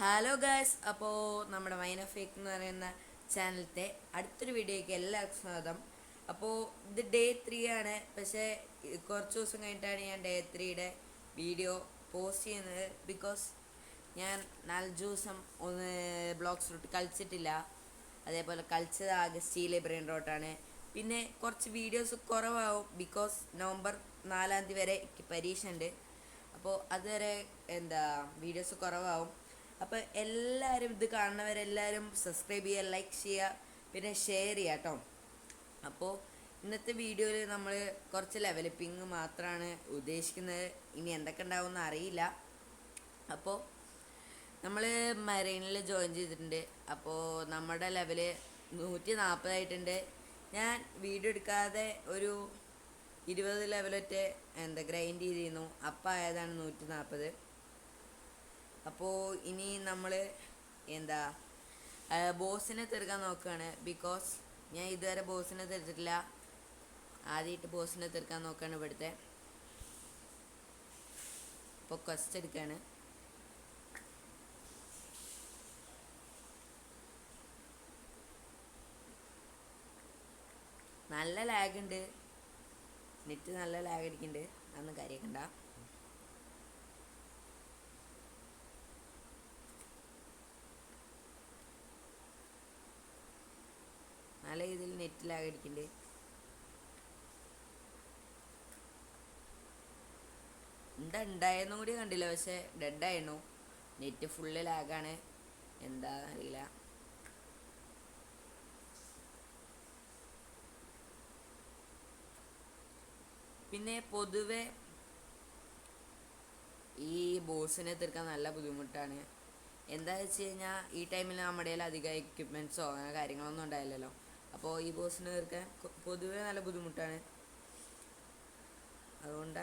Hello guys, അപ്പോൾ നമ്മുടെ മൈന ഫേക്ക് എന്ന് പറയുന്ന ചാനലത്തെ അടുത്തൊരു വീഡിയോയ്ക്ക് എല്ലാവർക്കും സ്വാഗതം. അപ്പോൾ ഇത് ഡേ 3 ആണ്. പക്ഷേ കുറച്ച് ദിവസം കഴിഞ്ഞിട്ടാണ് ഞാൻ ഡേ 3യുടെ വീഡിയോ പോസ്റ്റ് ചെയ്യുന്നത്. ബിക്കോസ് ഞാൻ 4 ദിവസം ഒന്ന് ബ്ലോഗ്സ് റൂട്ട് കളിച്ചിട്ടില്ല. അതേപോലെ കളിച്ചത് ആകെ സ്റ്റീലെ ബ്രെയിൻ റോട്ടാണ്. പിന്നെ കുറച്ച് വീഡിയോസ് കുറവാകും. ബിക്കോസ് നവംബർ 4 വരെ എനിക്ക് പരീക്ഷ ഉണ്ട്. അപ്പോൾ അതുവരെ വീഡിയോസ് കുറവാകും. അപ്പോൾ എല്ലാവരും ഇത് കാണുന്നവരെല്ലാവരും സബ്സ്ക്രൈബ് ചെയ്യുക, ലൈക്ക് ചെയ്യുക, പിന്നെ ഷെയർ ചെയ്യുക കേട്ടോ. അപ്പോൾ ഇന്നത്തെ വീഡിയോയിൽ നമ്മൾ കുറച്ച് ലെവലപ്പിംഗ് മാത്രമാണ് ഉദ്ദേശിക്കുന്നത്. ഇനി എന്തൊക്കെ ഉണ്ടാവുമെന്ന് അറിയില്ല. അപ്പോൾ നമ്മൾ മറൈനിൽ ജോയിൻ ചെയ്തിട്ടുണ്ട്. അപ്പോൾ നമ്മുടെ ലെവല് 140 ആയിട്ടുണ്ട്. ഞാൻ വീഡിയോ എടുക്കാതെ ഒരു 20 ലെവലൊക്കെ ഗ്രൈൻഡ് ചെയ്തിരുന്നു. അപ്പം ആയതാണ് 140. അപ്പോൾ ഇനി നമ്മൾ ബോസിനെ തീർക്കാൻ നോക്കുകയാണ്. ബിക്കോസ് ഞാൻ ഇതുവരെ ബോസിനെ തീർത്തിട്ടില്ല. ആദ്യമായിട്ട് ബോസിനെ തീർക്കാൻ നോക്കുകയാണ് ഇവിടുത്തെ. ഇപ്പോൾ ക്വസ്റ്റ് എടുക്കുകയാണ്. നല്ല ലാഗ് ഉണ്ട്, നെറ്റ് നല്ല ലാഗ് അടിക്കുന്നുണ്ട്. അതൊന്നും കാര്യമാക്കണ്ട. നല്ല രീതിയിൽ നെറ്റ് ലാഗ് അടിക്കുന്നുണ്ട്. ഉണ്ടായെന്നും കൂടി കണ്ടില്ല. പക്ഷെ ഡെഡായിരുന്നു. Net full ലാഗാണ്. എന്താണെന്നറിയില്ല. പിന്നെ പൊതുവെ ഈ ബോസിനെ തീർക്കാൻ നല്ല ബുദ്ധിമുട്ടാണ്. എന്താ വെച്ച് കഴിഞ്ഞാൽ ഈ ടൈമിൽ നമ്മുടെ കയ്യിൽ അധികം എക്യുപ്മെൻറ്റ്സോ അങ്ങനെ കാര്യങ്ങളൊന്നും ഉണ്ടായില്ലല്ലോ. അപ്പോൾ ഈ ബോസിനെ തീർക്കാൻ പൊതുവെ നല്ല ബുദ്ധിമുട്ടാണ്. അതുകൊണ്ട്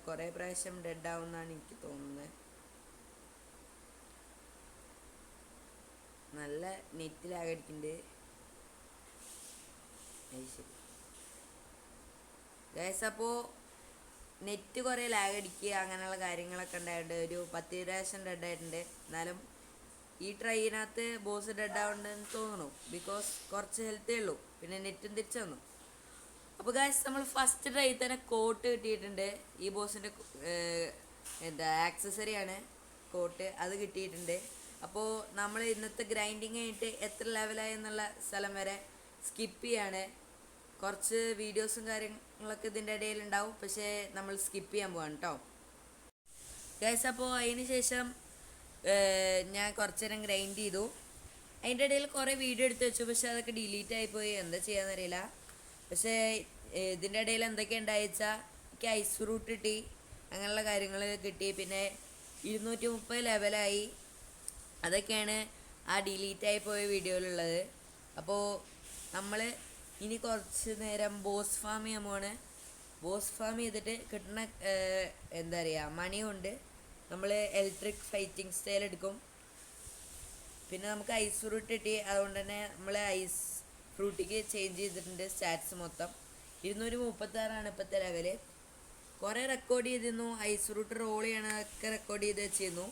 കുറേ പ്രാവശ്യം ഡെഡ് ആവുമെന്നാണ് എനിക്ക് തോന്നുന്നത്. നല്ല നെറ്റ് ലാഗ് അടിക്കുന്നുണ്ട്. ശരി ഗൈസ്, അപ്പോൾ നെറ്റ് കുറേ ലാഗ് അടിക്കുക അങ്ങനെയുള്ള കാര്യങ്ങളൊക്കെ ഉണ്ടായിട്ടുണ്ട്. ഒരു 10 പ്രാവശ്യം ഡെഡ് ആയിട്ടുണ്ട്. എന്നാലും ഈ ട്രൈനകത്ത് ബോസ് ഡെഡ് ആവുന്നുണ്ടെന്ന് തോന്നുന്നു. ബിക്കോസ് കുറച്ച് ഹെൽത്തേ ഉള്ളൂ. പിന്നെ നെറ്റും തിരിച്ചു വന്നു. അപ്പോൾ ഗൈസ്, നമ്മൾ ഫസ്റ്റ് ട്രൈ തന്നെ കോട്ട് കിട്ടിയിട്ടുണ്ട്. ഈ ബോസിൻ്റെ ആക്സസറിയാണ് കോട്ട്. അത് കിട്ടിയിട്ടുണ്ട്. അപ്പോൾ നമ്മൾ ഇന്നത്തെ ഗ്രൈൻഡിങ് കഴിഞ്ഞിട്ട് എത്ര ലെവലായി എന്നുള്ള സ്ഥലം വരെ സ്കിപ്പ് ചെയ്യാണ്. കുറച്ച് വീഡിയോസും കാര്യങ്ങളൊക്കെ ഇതിൻ്റെ ഇടയിൽ ഉണ്ടാവും. പക്ഷേ നമ്മൾ സ്കിപ്പ് ചെയ്യാൻ പോവാണ് കേട്ടോ ഗൈസ്. അപ്പോൾ അതിന് ശേഷം ഞാൻ കുറച്ച് നേരം ഗ്രൈൻഡ് ചെയ്തു. അതിൻ്റെ ഇടയിൽ കുറേ വീഡിയോ എടുത്ത് വെച്ചു. പക്ഷേ അതൊക്കെ ഡിലീറ്റ് ആയിപ്പോയി. എന്താ ചെയ്യാന്നറിയില്ല. പക്ഷേ ഇതിൻ്റെ ഇടയിൽ എന്തൊക്കെ ഉണ്ടായിച്ചാൽ എനിക്ക് ഐസ് ഫ്രൂട്ട് കിട്ടി, അങ്ങനെയുള്ള കാര്യങ്ങൾ കിട്ടി. പിന്നെ 230 ലെവലായി. അതൊക്കെയാണ് ആ ഡിലീറ്റ് ആയി പോയ വീഡിയോയിലുള്ളത്. അപ്പോൾ നമ്മൾ ഇനി കുറച്ച് നേരം ബോസ് ഫാം ചെയ്യാൻ പോവാണ്. ബോസ് ഫാം ചെയ്തിട്ട് കിട്ടുന്ന മണി കൊണ്ട് നമ്മൾ ഇലക്ട്രിക് ഫൈറ്റിംഗ് സ്റ്റൈൽ എടുക്കും. പിന്നെ നമുക്ക് ഐസ് ഫ്രൂട്ട് കിട്ടി. അതുകൊണ്ട് തന്നെ നമ്മൾ ഐസ് ഫ്രൂട്ടിക്ക് ചേഞ്ച് ചെയ്തിട്ടുണ്ട് സ്റ്റാറ്റ്സ് മൊത്തം. 236 ഇപ്പോഴത്തെ ലെവല്. കുറേ റെക്കോർഡ് ചെയ്തിരുന്നു. ഐസ് ഫ്രൂട്ട് റോൾ ചെയ്യണതൊക്കെ റെക്കോർഡ് ചെയ്ത് വെച്ചിരുന്നു.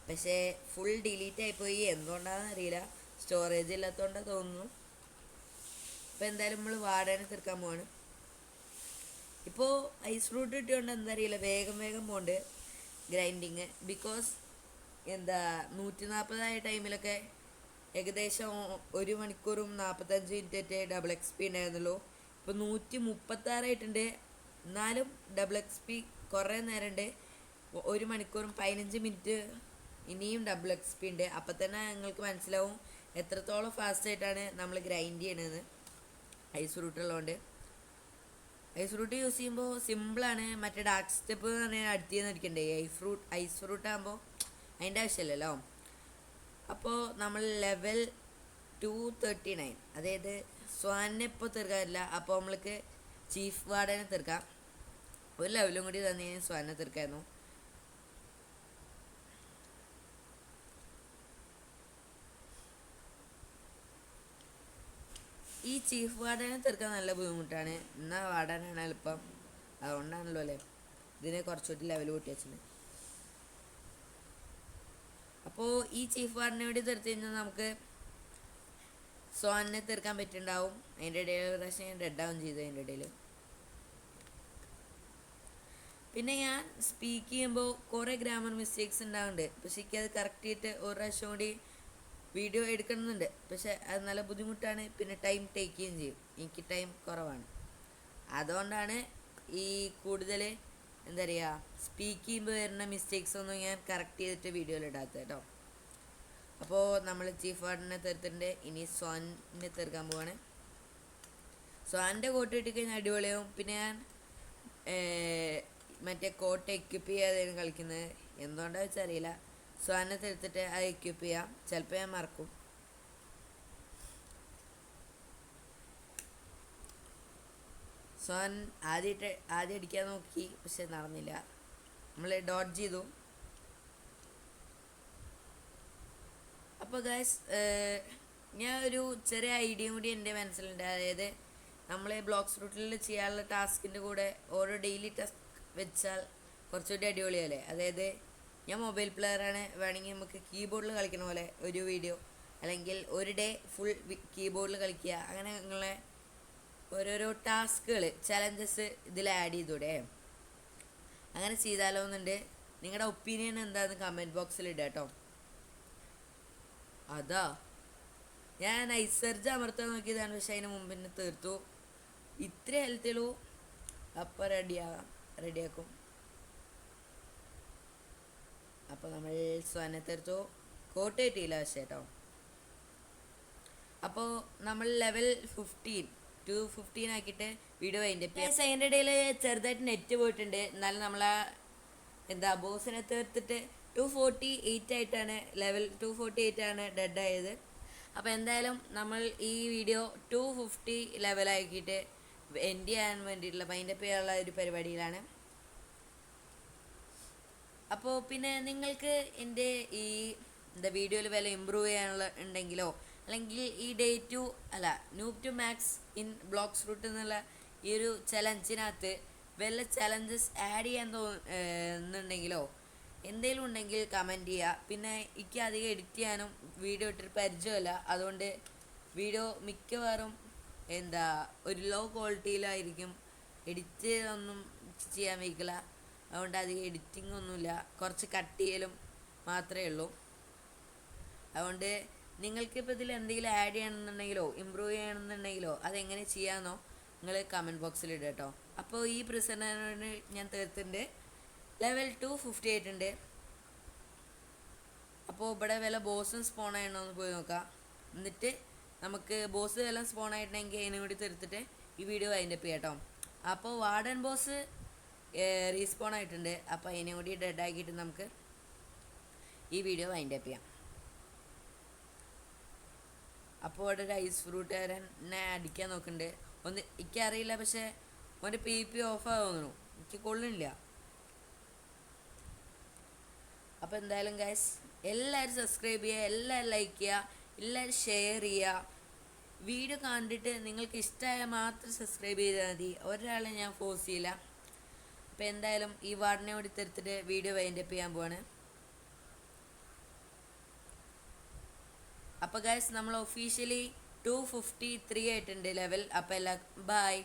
പക്ഷേ ഫുൾ ഡിലീറ്റ് ആയിപ്പോയി. എന്തുകൊണ്ടാണെന്ന് അറിയില്ല. സ്റ്റോറേജ് ഇല്ലാത്തതുകൊണ്ടാണ് തോന്നുന്നു. ഇപ്പോൾ എന്തായാലും നമ്മൾ വാടനെ തീർക്കാൻ പോവാണ്. ഇപ്പോൾ ഐസ് ഫ്രൂട്ട് കിട്ടിയോണ്ട് എന്താ അറിയില്ല, വേഗം പോകുന്നുണ്ട് ഗ്രൈൻഡിങ്. ബിക്കോസ് 140 ടൈമിലൊക്കെ ഏകദേശം 1 മണിക്കൂറും 45 മിനിറ്റ് ഡബിൾ എക്സ് പി ഉണ്ടായിരുന്നുള്ളൂ. ഇപ്പോൾ 136 ആയിട്ടുണ്ട്. എന്നാലും ഡബിൾ എക്സ് പി കുറേ നേരം ഉണ്ട്. 1 മണിക്കൂറും 15 മിനിറ്റ് ഇനിയും ഡബിൾ എക്സ് പി ഉണ്ട്. അപ്പം തന്നെ നിങ്ങൾക്ക് മനസ്സിലാവും എത്രത്തോളം ഫാസ്റ്റായിട്ടാണ് നമ്മൾ ഗ്രൈൻഡ് ചെയ്യണതെന്ന്. ഐസ് ഫ്രൂട്ട് ഉള്ളതുകൊണ്ട് ഐസ് ഫ്രൂട്ട് യൂസ് ചെയ്യുമ്പോൾ സിമ്പിളാണ്. മറ്റേ ഡാർക്ക് സ്റ്റെപ്പ് എന്ന് പറഞ്ഞാൽ അടുത്തേന്ന് ഇരിക്കണ്ടേ. ഐസ് ഫ്രൂട്ട് ആകുമ്പോൾ അതിൻ്റെ ആവശ്യമില്ലല്ലോ. അപ്പോൾ നമ്മൾ ലെവൽ 239, അതായത് സ്വാനെ ഇപ്പോൾ തീർക്കാറില്ല. അപ്പോൾ നമ്മൾക്ക് ചീഫ് വാർഡനെ തീർക്കാം. ഒരു ലെവലും കൂടി തന്നെ സ്വാനെ തീർക്കായിരുന്നു. ഈ ചീഫ് വാർഡനെ തീർക്കാൻ നല്ല ബുദ്ധിമുട്ടാണ്. എന്നാൽ വാർഡനാണ് എളുപ്പം. അതുകൊണ്ടാണല്ലോ അല്ലേ ഇതിനെ കുറച്ചുകൂടി ലെവൽ കൂട്ടി വെച്ചിട്ടുണ്ട്. അപ്പോൾ ഈ ചീഫ് വാർഡിനെ വേണ്ടി തീർത്ത് കഴിഞ്ഞാൽ നമുക്ക് സോനെ തീർക്കാൻ പറ്റുന്നുണ്ടാവും. അതിൻ്റെ ഇടയിൽ ഒരു പ്രാവശ്യം ഞാൻ ഡെഡ് ആവും ചെയ്തു അതിൻ്റെ ഇടയിൽ. പിന്നെ ഞാൻ സ്പീക്ക് ചെയ്യുമ്പോൾ കുറേ ഗ്രാമർ മിസ്റ്റേക്സ് ഉണ്ടാവുന്നുണ്ട്. പക്ഷേ എനിക്കത് കറക്റ്റ് ചെയ്തിട്ട് ഒരു പ്രാവശ്യം കൂടി വീഡിയോ എടുക്കണമെന്നുണ്ട്. പക്ഷെ അത് നല്ല ബുദ്ധിമുട്ടാണ്. പിന്നെ ടൈം ടേക്ക് ചെയ്യുകയും ചെയ്യും. എനിക്ക് ടൈം കുറവാണ്. അതുകൊണ്ടാണ് ഈ കൂടുതൽ എന്താ പറയുക സ്പീക്ക് ചെയ്യുമ്പോൾ വരുന്ന മിസ്റ്റേക്സ് ഒന്നും ഞാൻ കറക്റ്റ് ചെയ്തിട്ട് വീഡിയോയിൽ ഇടാത്തത് കേട്ടോ. അപ്പോൾ നമ്മൾ ചീഫ് വാർഡിനെ തീർത്തിട്ടുണ്ട്. ഇനി സ്വാനിനെ തീർക്കാൻ പോവാണ്. സ്വാനിൻ്റെ കോട്ട് കിട്ടിക്കഴിഞ്ഞാൽ അടിപൊളിയാവും. പിന്നെ ഞാൻ മറ്റേ കോട്ട് എക്യുപ്പ് ചെയ്യാതെയാണ് കളിക്കുന്നത്. എന്തുകൊണ്ടാണെന്ന് വെച്ചാൽ അറിയില്ല. സ്വാനെ തീർത്തിട്ട് അത് എക്യുപ്പ് ചെയ്യാം. ചിലപ്പോൾ ഞാൻ മറക്കും. സ്വാൻ ആദ്യം അടിക്കാൻ നോക്കി, പക്ഷെ നടന്നില്ല. നമ്മൾ ഡോഡ്ജ് ചെയ്തു. അപ്പോൾ ഗൈസ്, ഞാൻ ഒരു ചെറിയ ഐഡിയയും കൂടി എൻ്റെ മനസ്സിലുണ്ട്. അതായത് നമ്മൾ ബ്ലോക്സ് റൂട്ടിൽ ചെയ്യാനുള്ള ടാസ്കിൻ്റെ കൂടെ ഓരോ ഡെയിലി ടാസ്ക് വെച്ചാൽ കുറച്ചുകൂടി അടിപൊളിയല്ലേ. അതായത് ഞാൻ മൊബൈൽ പ്ലെയറാണ്. വേണമെങ്കിൽ നമുക്ക് കീബോർഡിൽ കളിക്കണ പോലെ ഒരു വീഡിയോ, അല്ലെങ്കിൽ ഒരു ഡേ ഫുൾ കീബോർഡിൽ കളിക്കുക. അങ്ങനെ നിങ്ങളെ ഓരോരോ ടാസ്കുകൾ ചലഞ്ചസ് ഇതിൽ ആഡ് ചെയ്തൂടെ? അങ്ങനെ ചെയ്താലോ എന്നുണ്ട്. നിങ്ങളുടെ ഒപ്പീനിയൻ എന്താണെന്ന് കമൻറ്റ് ബോക്സിൽ ഇടുക കേട്ടോ. അതാ ഞാൻ നൈസ് സെർച്ച് അമർത്താൻ നോക്കിയതാണ്, പക്ഷെ അതിന് മുമ്പ് തന്നെ തീർത്തു. ഇത്ര ഹെൽത്തുള്ളൂ. അപ്പോൾ റെഡിയാക്കും. അപ്പോൾ നമ്മൾ സ്വാനെ തീർത്തു. കോട്ട് കിട്ടിയില്ല പക്ഷേ കേട്ടോ. അപ്പോൾ നമ്മൾ ലെവൽ 15 ആക്കിയിട്ട് വീഡിയോ അതിൻ്റെ അതിൻ്റെ ഇടയിൽ ചെറുതായിട്ട് നെറ്റ് പോയിട്ടുണ്ട്. എന്നാലും നമ്മളെ ബോസിനെ തീർത്തിട്ട് 248 ആയിട്ടാണ് ലെവൽ 248 ആണ് ഡെഡ് ആയത്. അപ്പോൾ എന്തായാലും നമ്മൾ ഈ വീഡിയോ 250 ലെവലാക്കിയിട്ട് എൻഡ് ചെയ്യാൻ വേണ്ടിയിട്ടുള്ള വൈൻഡപ്പ് ചെയ്യാനുള്ള ഒരു പരിപാടിയിലാണ്. അപ്പോൾ പിന്നെ നിങ്ങൾക്ക് എൻ്റെ ഈ വീഡിയോയിൽ വല്ല ഇമ്പ്രൂവ് ചെയ്യാനുള്ള ഉണ്ടെങ്കിലോ, അല്ലെങ്കിൽ ഈ noob to max in Blox root എന്നുള്ള ഈ ഒരു ചലഞ്ചിനകത്ത് വല്ല ചലഞ്ചസ് ആഡ് ചെയ്യാൻ തോന്നുന്നുണ്ടെങ്കിലോ എന്തെങ്കിലും ഉണ്ടെങ്കിൽ കമൻറ്റ് ചെയ്യുക. പിന്നെ എനിക്ക് അധികം എഡിറ്റ് ചെയ്യാനും വീഡിയോ ഇട്ടിട്ട് പരിചയമല്ല. അതുകൊണ്ട് വീഡിയോ മിക്കവാറും ഒരു ലോ ക്വാളിറ്റിയിലായിരിക്കും. എഡിറ്റ് ഒന്നും ചെയ്യാൻ വയ്ക്കില്ല. അതുകൊണ്ട് അധികം എഡിറ്റിംഗ് ഒന്നുമില്ല. കുറച്ച് കട്ട് ചെയ്യലും മാത്രമേ ഉള്ളൂ. അതുകൊണ്ട് നിങ്ങൾക്കിപ്പോൾ ഇതിൽ എന്തെങ്കിലും ആഡ് ചെയ്യണമെന്നുണ്ടെങ്കിലോ ഇമ്പ്രൂവ് ചെയ്യണമെന്നുണ്ടെങ്കിലോ അതെങ്ങനെ ചെയ്യാമെന്നോ നിങ്ങൾ കമൻറ്റ് ബോക്സിൽ ഇടുക കേട്ടോ. അപ്പോൾ ഈ പ്രിസണറിന് ഞാൻ തീർത്തിട്ടുണ്ട്. ലെവൽ 250 ആയിട്ടുണ്ട്. അപ്പോൾ ഇവിടെ വല്ല ബോസും സ്പോൺ ചെയ്യണമെന്ന് പോയി നോക്കാം. എന്നിട്ട് നമുക്ക് ബോസ് വല്ല സ്പോൺ ആയിട്ടുണ്ടെങ്കിൽ അതിനും കൂടി തീർത്തിട്ട് ഈ വീഡിയോ വൈൻഡപ്പ് ചെയ്യാം കേട്ടോ. അപ്പോൾ വാർഡൻ ബോസ് റീസ്പോൺ ആയിട്ടുണ്ട്. അപ്പോൾ അതിനെ കൂടി ഡെഡ് ആക്കിയിട്ട് നമുക്ക് ഈ വീഡിയോ വൈൻഡപ്പ് ചെയ്യാം. അപ്പോൾ ഇവിടെ ഒരു ഐസ് ഫ്രൂട്ടുകാരനെ അടിക്കാൻ നോക്കുന്നുണ്ട്. എനിക്കറിയില്ല, പക്ഷേ ഓൻ്റെ PP ഓഫാ തോന്നുന്നു. എനിക്ക് കൊള്ളുന്നില്ല. അപ്പോൾ എന്തായാലും ഗൈസ്, എല്ലാവരും സബ്സ്ക്രൈബ് ചെയ്യുക, എല്ലാവരും ലൈക്ക് ചെയ്യുക, എല്ലാവരും ഷെയർ ചെയ്യുക. വീഡിയോ കണ്ടിട്ട് നിങ്ങൾക്ക് ഇഷ്ടമായാൽ മാത്രം സബ്സ്ക്രൈബ് ചെയ്താൽ മതി. ഒരാളെ ഞാൻ ഫോഴ്സ് ചെയ്യില്ല. അപ്പോൾ എന്തായാലും ഈ വാർഡിനെ കൂടി തീർത്തിട്ട് വീഡിയോ വൈൻഡപ്പ് ചെയ്യാൻ പോവാണ്. അപ്പോൾ ഗൈസ്, നമ്മൾ ഒഫീഷ്യലി 253 ആയിട്ടുണ്ട് ലെവൽ. അപ്പോൾ എല്ലാവർക്കും ബൈ.